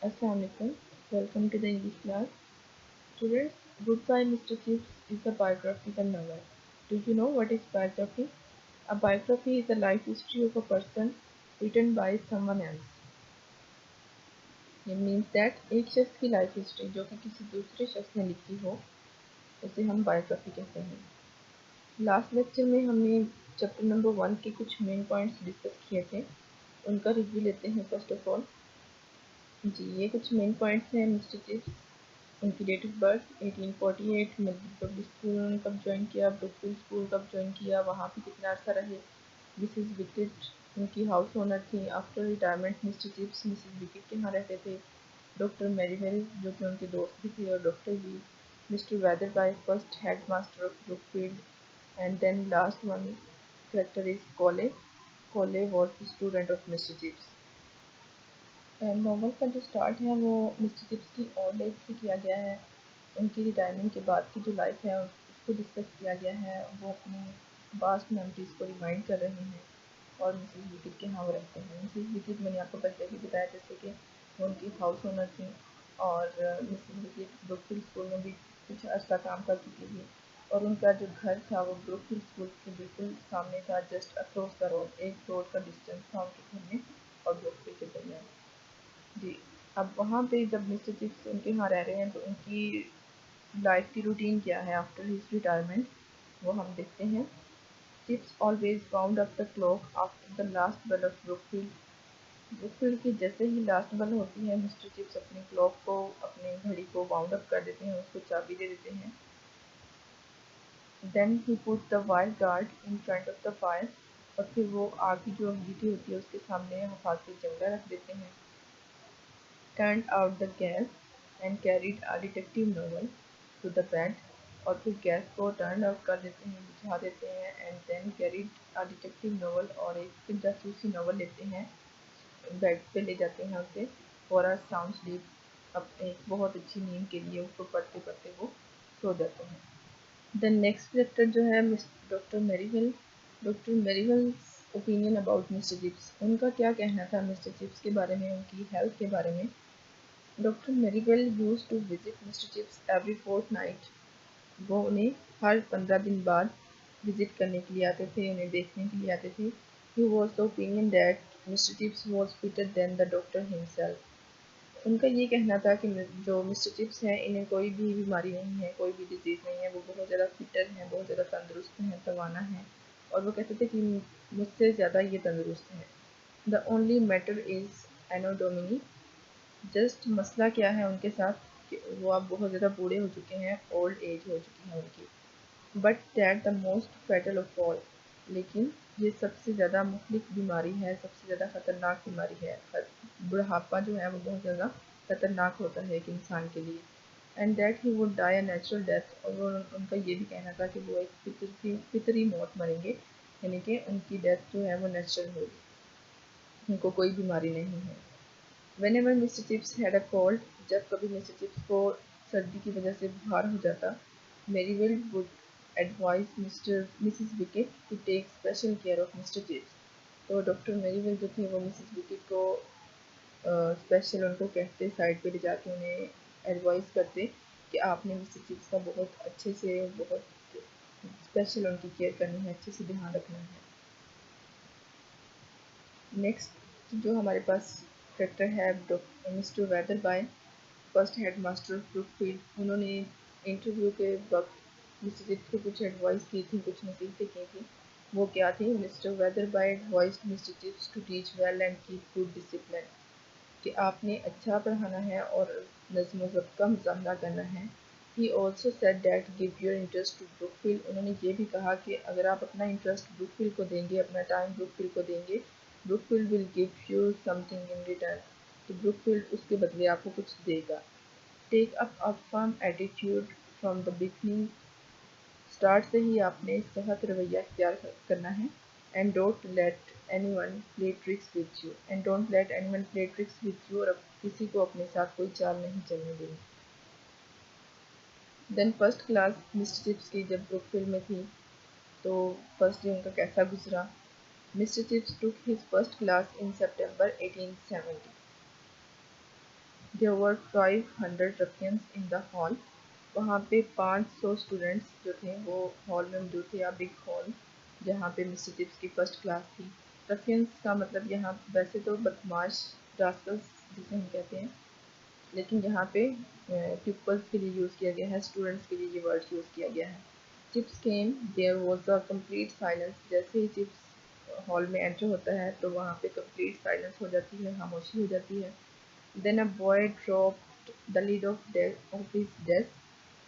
Assalamualaikum. Welcome to the English class. Students, Goodbye Mr. Chips is a biographical novel. Do you know what is biography? A biography is the life history of a person written by someone else. It means that एक शख्स की life history जो कि किसी दूसरे शख्स ने लिखी हो उसे हम बायोग्राफी कहते हैं। लास्ट लेक्चर में हमने चैप्टर नंबर 1 के कुछ मेन पॉइंट्स डिस्कस किए थे। उनका रिव्यू लेते हैं फर्स्ट ऑफ ऑल। जी, ये कुछ मेन पॉइंट्स हैं मिस्टर चिप्स। उनकी डेट ऑफ बर्थ 1848 में पब्लिक स्कूल उन्होंने कब ज्वाइन किया, ब्रुकफील्ड स्कूल कब ज्वाइन किया, वहाँ पे कितना अर्सा रहे। मिसेस विकेट उनकी हाउस ओनर थी। After retirement mister chips Mrs wicket के यहाँ रहते थे। डॉक्टर मेरीवेल जो कि उनके दोस्त भी थे और डॉक्टर भी। Mister Wetherby first head master of Brookfield and then last one character is Colley. Colley was the student of mister Chips. Novel का जो स्टार्ट है वो मिस्टर चिप्स की ओल्ड एज से किया गया है। उनकी रिटायरमेंट के बाद की जो लाइफ है उसको डिस्कस किया गया है। वो अपनी पास्ट मेमोरीज को रिमाइंड कर रहे हैं और मिसेस विकेट के यहाँ वो रहते हैं। मिसेस विकेट मैंने आपको पहले भी बताया जैसे कि वो उनकी हाउस ओनर थी और मिसेस विकेट ब्रुकफील्ड स्कूल में भी कुछ अर्सा काम कर चुकी थी और उनका जो घर था वो ब्रुकफील्ड स्कूल के बिल्कुल सामने था, जस्ट अक्रॉस द रोड। एक रोड का डिस्टेंस था उनके घर में और ब्रुकफील्ड के दरमियान। जी, अब वहाँ पे जब मिस्टर चिप्स उनके यहाँ रह रहे हैं तो उनकी लाइफ की रूटीन क्या है आफ्टर हिज रिटायरमेंट वो हम देखते हैं। Chips always bound up the clock after the last bell of Brookfield. Brookfield की जैसे ही लास्ट बेल होती है मिस्टर चिप्स अपनी क्लॉक को, अपनी घड़ी को बाउंड अप कर देते हैं, उसको चाबी दे देते हैं। Then he put the wire guard in front of the fire. और फिर वो आग की जो अंगीठी होती है उसके सामने हिफाजती जंगला रख देते हैं। turned out the gas and carried a detective novel to the bed। और फिर गैस को टर्न आउट कर देते हैं, बुझा देते हैं and then carried a detective novel और एक फिर जासूसी नोवेल लेते हैं, बेड पे ले जाते हैं उसे फॉर अ साउंड स्लीप। अब एक बहुत अच्छी नींद के लिए उसको पढ़ते पढ़ते वो सो जाते हैं। द नेक्स्ट कैरेक्टर जो है miss doctor Merivale. Doctor Merivale's opinion about mister Chips, उनका क्या कहना था मिस्टर चिप्स के बारे में, उनकी हेल्थ के बारे में। Doctor Merivale used to visit mister Chips every fortnight. वो उन्हें हर 15 दिन बाद विजिट करने के लिए आते थे, उन्हें देखने के लिए आते थे। He was the opinion that mister Chips was fitter than the doctor himself. उनका ये कहना था कि जो मिस्टर चिप्स हैं इन्हें कोई भी बीमारी नहीं है, कोई भी डिजीज़ नहीं है, वो बहुत ज़्यादा फिटर हैं, बहुत ज़्यादा तंदुरुस्त हैं, तवाना हैं। और वो कहते थे कि मुझसे ज़्यादा ये तंदुरुस्त हैं। The only matter is Anno Domini. Just मसला क्या है उनके साथ कि वो अब बहुत ज़्यादा बूढ़े हो चुके हैं, ओल्ड एज हो चुकी है उनकी। But that the most fatal of all. लेकिन ये सबसे ज़्यादा मुख्तलिफ बीमारी है, सबसे ज़्यादा ख़तरनाक बीमारी है। बुढ़ापा जो है वो बहुत ज़्यादा ख़तरनाक होता है एक इंसान के लिए। And that he would die a natural death. और वो उनका ये भी कहना था कि वो एक फितरी मौत मरेंगे, यानी कि उनकी डेथ जो है वो नेचुरल होगी, उनको कोई बीमारी नहीं है। Whenever Mr. Chips had a cold, जब कभी मिस्टर चिप्स को सर्दी की वजह से बुखार हो जाता, Merivale would advise Mrs wicket to take special care of mister chips. तो डॉक्टर मेरीवेल जो थे वो मिसेस विकेट को स्पेशल उनको कहते, साइड पे ले जाके उन्हें एडवाइस करते कि आपने मिस्टर चिप्स का बहुत अच्छे से, बहुत स्पेशल उनकी केयर करनी है, अच्छे से ध्यान रखना है। नेक्स्ट जो हमारे पास कैरेक्टर है mister Wetherby, first head master of Brookfield. उन्होंने इंटरव्यू के वक्त मिस्टर चिप्स को कुछ एडवाइस की थी, कुछ नसीहतें की थी। वो क्या थी? Mister Wetherby advised mister Chips to teach well and keep good discipline, कि आपने अच्छा पढ़ाना है और नज़्म व ज़ब्त का मुज़ाहरा करना है। He also said that give your interest to Brookfield. उन्होंने ये भी कहा कि अगर आप अपना इंटरेस्ट ब्रुकफील्ड को देंगे, अपना टाइम ब्रुकफील्ड को देंगे, Brookfield will give you something in return. तो ब्रुकफील्ड उसके बदले आपको कुछ देगा। Take up a firm attitude from the beginning. Start से ही आपने सख्त रवैया इख्तियार करना है। And don't let anyone play tricks with you. And don't let anyone play tricks with you, और किसी को अपने साथ कोई चाल नहीं चलने देनी। Then first class mister Chips की जब ब्रुकफील्ड में थी तो फर्स्ट डे उनका कैसा गुजरा। Mister Chips took his first class in September 1870। There were 500 ruffians in the hall. वहाँ पे 500 स्टूडेंट्स जो थे वो हॉल में मौजूद थे, या बिग हॉल जहाँ पे मिस्टर चिप्स की फ़र्स्ट क्लास थी। रफियंस का मतलब यहाँ वैसे तो बदमाश, रास्कल्स जिसे हम कहते हैं, लेकिन यहाँ पे पीपल्स के लिए यूज़ किया गया है, स्टूडेंट्स के लिए ये वर्ड यूज़ किया गया है। Chips came, there was a complete silence. जैसे ही चिप्स हॉल में एंटर होता है तो वहाँ पे कंप्लीट साइलेंस हो जाती है, खामोशी हो जाती है। Then a boy dropped the lid of his desk.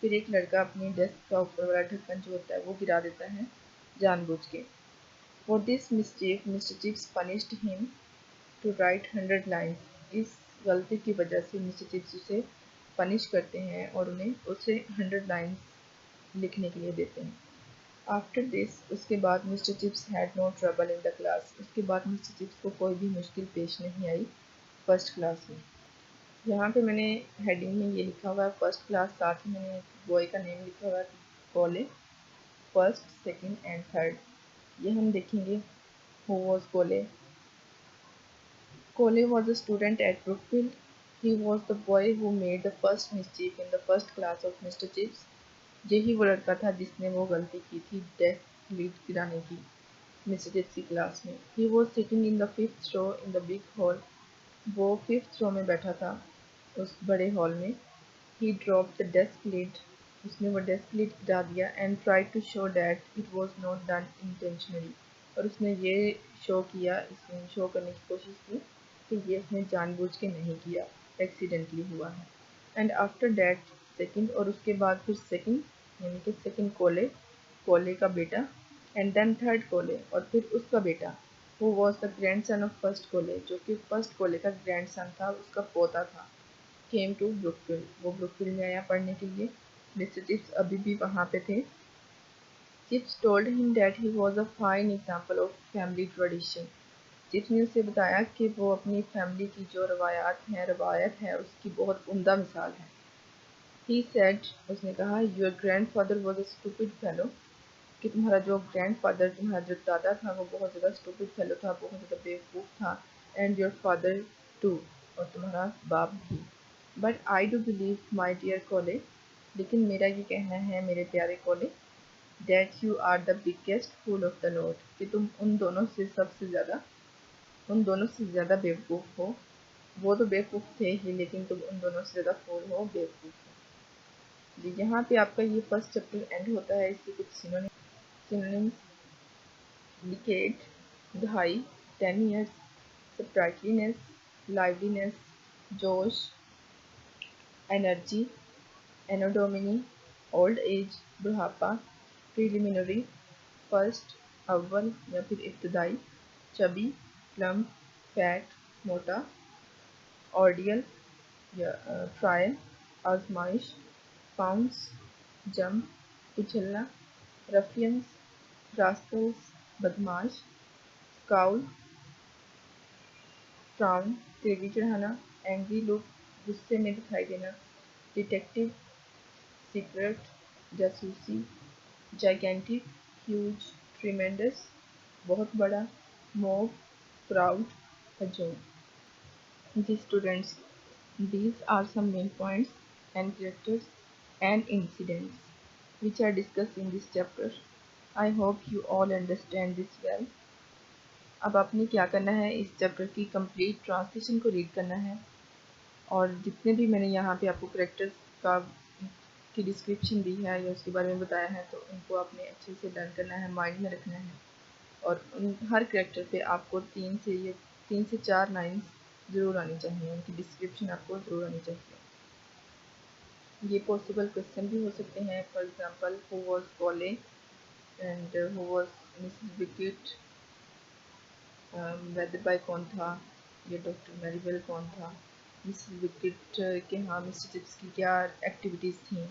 फिर एक लड़का अपनी डेस्क का ऊपर वाला ढक्कन जो होता है वो गिरा देता है जानबूझ के। For this mistake mister Chips punished him to write 100 lines. इस गलती की वजह से मिस्टर चिप्स उसे पनिश करते हैं और उन्हें उसे 100 लाइन्स लिखने के लिए देते हैं। आफ्टर दिस, उसके बाद mister Chips had no trouble in the class. उसके बाद मिस्टर चिप्स को कोई भी मुश्किल पेश नहीं आई फर्स्ट क्लास में। यहाँ पे मैंने हेडिंग में ये लिखा हुआ है फर्स्ट क्लास, साथ ही मैंने बॉय का नेम लिखा हुआ है कोले, फर्स्ट, सेकंड एंड थर्ड। ये हम देखेंगे। हु वॉज कोले? Colley was a student at Brookfield. He was the boy who made the first mistake in the first class of mister chips. यही वो लड़का था जिसने वो गलती की थी डेस्क लीड गिराने की मिस्टर चिप्स की क्लास में। He was sitting in the fifth row in the big hall. वो फिफ्थ रो में बैठा था उस बड़े हॉल में। He drop the desk lid. उसने वो डेस्क लिड गिरा दिया and try to show that it was not done intentionally. और उसने ये शो किया, इसने शो करने की कोशिश की कि ये उसने जानबूझ के नहीं किया, एक्सीडेंटली हुआ है। एंड आफ्टर डैट सेकंड, और उसके बाद फिर सेकंड, यानी कि सेकंड कोले, कोले का बेटा, एंड देन थर्ड कोले, और फिर उसका बेटा, वो was the grand son of first कोले, जो कि फर्स्ट कोले का ग्रैंड सन था, उसका पोता था। केम टू ब्रुकफील्ड, वो ब्रुकफील्ड में आया पढ़ने के लिए। मिस्टर चिप्स अभी भी वहाँ पे थे। Chips told him that he was a fine example of family tradition. Chips ने उसे बताया कि वो अपनी फैमिली की जो रवायत है उसकी बहुत उम्दा मिसाल है। ही सेड, उसने कहा, your grand father was a stupid fellow, कि तुम्हारा जो ग्रैंड फादर, तुम्हारा जो दादा था वो बहुत ज़्यादा स्टूपिड फेलो था, बहुत ज़्यादा बेवकूफ़ था। एंड योर फादर टू, और तुम्हारा बाप भी। But I do believe my dear Colley, लेकिन मेरा ये कहना है मेरे प्यारे Colley, that you are the biggest fool of the lot, कि तुम उन दोनों से ज़्यादा बेवकूफ़ हो। वो तो बेवकूफ़ थे ही, लेकिन तुम उन दोनों से ज़्यादा फूल हो, बेवकूफ़ हो जी। यहाँ पे आपका ये फर्स्ट चैप्टर एंड होता है। इसके कुछ सिनोनिम्स: डिकेड, दहाई, 10 years, स्प्राइटलीनेस, लाइवलीनेस, जोश, एनर्जी, एनोडोमिनी, ओल्ड एज, बुढ़ापा, प्रीलिमिनरी, फर्स्ट, अव्वल या फिर इब्तदाई, चबी, प्लम्प, फैट, मोटा, ऑर्डियल या ट्रायल, आजमाइश, पाउंस, जंप, उछलना, रफियंस, रास्कल्स, बदमाश, स्काउल, फ्राउन, तेजी चढ़ाना, एंग्री लुक, गुस्से में दिखाई देना, डिटेक्टिव, सीक्रेट, जासूसी, जाइगेंटिक, ह्यूज, ट्रिमेंडस, बहुत बड़ा, मोब, प्राउड, हजूम। जी students, these are some main points and characters and incidents which are discussed in this chapter. I hope you all understand this well. अब आपने क्या करना है, इस चैप्टर की कंप्लीट ट्रांसलेशन को रीड करना है, और जितने भी मैंने यहाँ पे आपको करेक्टर्स का की डिस्क्रिप्शन दी है या उसके बारे में बताया है, तो उनको आपने अच्छे से लर्न करना है, माइंड में रखना है। और उन हर करेक्टर पे आपको 3 से 4 लाइन्स ज़रूर आनी चाहिए, उनकी डिस्क्रिप्शन आपको ज़रूर आनी चाहिए। ये पॉसिबल क्वेश्चन भी हो सकते हैं। फॉर एग्जांपल, हु वाज कोले and who was Mrs wicket, whether by कौन था, ये डॉक्टर मैरीवेल कौन था, मिसेस विकेट के यहाँ मिस्टर चिप्स की क्या एक्टिविटीज़ थी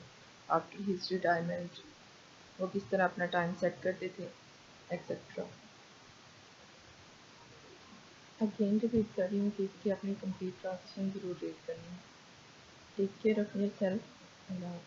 आफ्टर हिज रिटायरमेंट, वो किस तरह अपना टाइम सेट करते थे, एक्सेट्रा। अगेन रिपीट कर रही हूँ कि इसकी अपनी कंप्लीट ट्रांसलेशन ज़रूर रीड करनी है। Take care of your self.